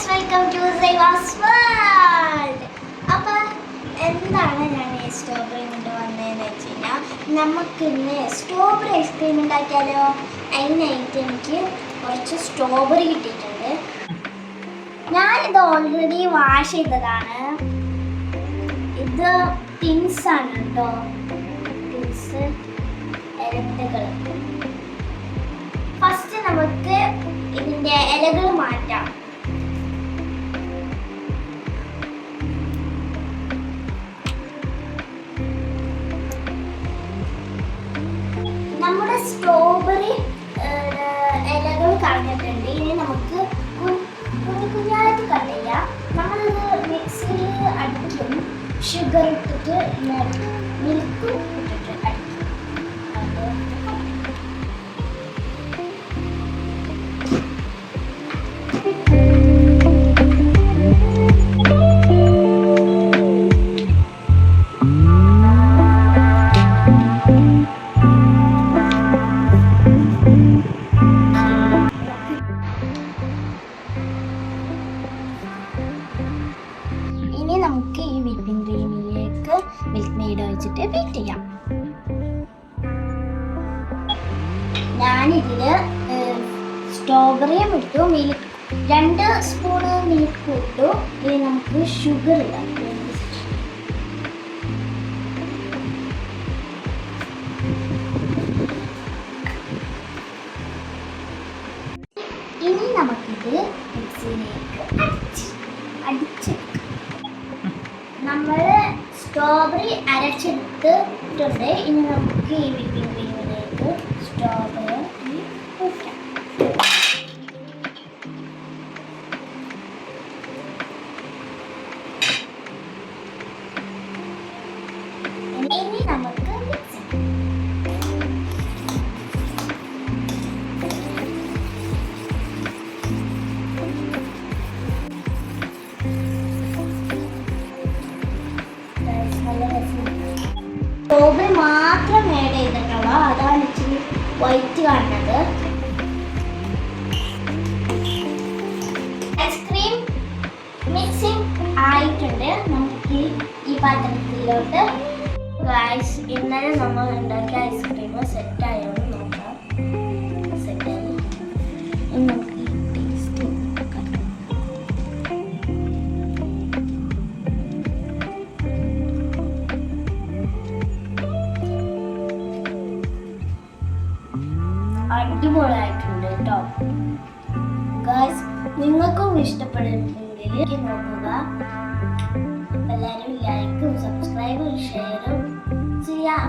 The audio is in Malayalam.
Welcome to സൈവാസ് world. അപ്പോൾ എന്താണ് ഞാൻ ഈ സ്ട്രോബെറി കൊണ്ട് വന്നതെന്ന് വെച്ച് കഴിഞ്ഞാൽ നമുക്ക് ഇന്ന് സ്ട്രോബെറി ഐസ്ക്രീം ഉണ്ടാക്കിയാലോ. അതിനായിട്ട് എനിക്ക് കുറച്ച് സ്ട്രോബെറി കിട്ടിയിട്ടുണ്ട്. ഞാനിത് ഓൾറെഡി വാഷ് ചെയ്തതാണ്. ഇത് ടിൻസ് ആണ് കേട്ടോ, ടിൻസ് ഇലകൾ. ഫസ്റ്റ് നമുക്ക് ഇതിൻ്റെ ഇലകൾ മാറ്റാം. നമ്മുടെ സ്ട്രോബെറി ഇലകൾ കളഞ്ഞിട്ടുണ്ട്. ഇനി നമുക്ക് കുഞ്ഞായിട്ട് കട്ട് ചെയ്യാം. നമ്മളിത് മിക്സിയിൽ അടിക്കും, ഷുഗർ ഇട്ടിട്ട് മിൽക്ക് ഇട്ടിട്ട് അടിക്കും. നമുക്ക് ഈ വിപ്പിംഗ് ക്രീമിലേക്ക് മിൽക്ക് മെയ്ഡ് ഒഴിച്ചിട്ട് ബീറ്റ് ചെയ്യാം. ഞാനിതിൽ സ്ട്രോബെറിയും ഇട്ടു, 2 സ്പൂണ് മിൽക്ക് ഇട്ടു. ഇനി നമുക്ക് ഷുഗർ ഇടാം. ഇനി നമുക്കിത് മിക്സിയിലേക്ക് അടിച്ചെടുക്കാം. നമ്മൾ സ്ട്രോബെറി അരച്ചെടുത്തിട്ടുണ്ട്. ഇനി നമുക്ക് ഈ വിപ്പിംഗ് ക്രീമിലേക്ക് സ്ട്രോബെറി ഒഴിക്കാം. ഇനി നമുക്ക് മിക്സ് ചെയ്യാം. സ്ട്രോബെറി മാത്രം ആഡ് ചെയ്തിട്ടുള്ള, അതാണ് ഇച്ചിരി വൈറ്റ് കാണുന്നത്. ഐസ്ക്രീം മിക്സിംഗ് ആയിട്ടുണ്ട്. നമുക്ക് ഈ പാത്രത്തിലോട്ട് ഗൈസ് ഇന്നലെ നമ്മൾ ഉണ്ടാക്കിയ ഐസ്ക്രീം സെറ്റായോ നോക്കാം. സെറ്റായി. നമുക്ക് ടേസ്റ്റ് അടിപൊളിയായിട്ടുണ്ട് കേട്ടോ ഗൈസ്. നിങ്ങൾക്കും ഇഷ്ടപ്പെടുന്നെങ്കിൽ നോക്കുക. എല്ലാവരും ലൈക്കും സബ്സ്ക്രൈബും ഷെയറും ചെയ്യാം.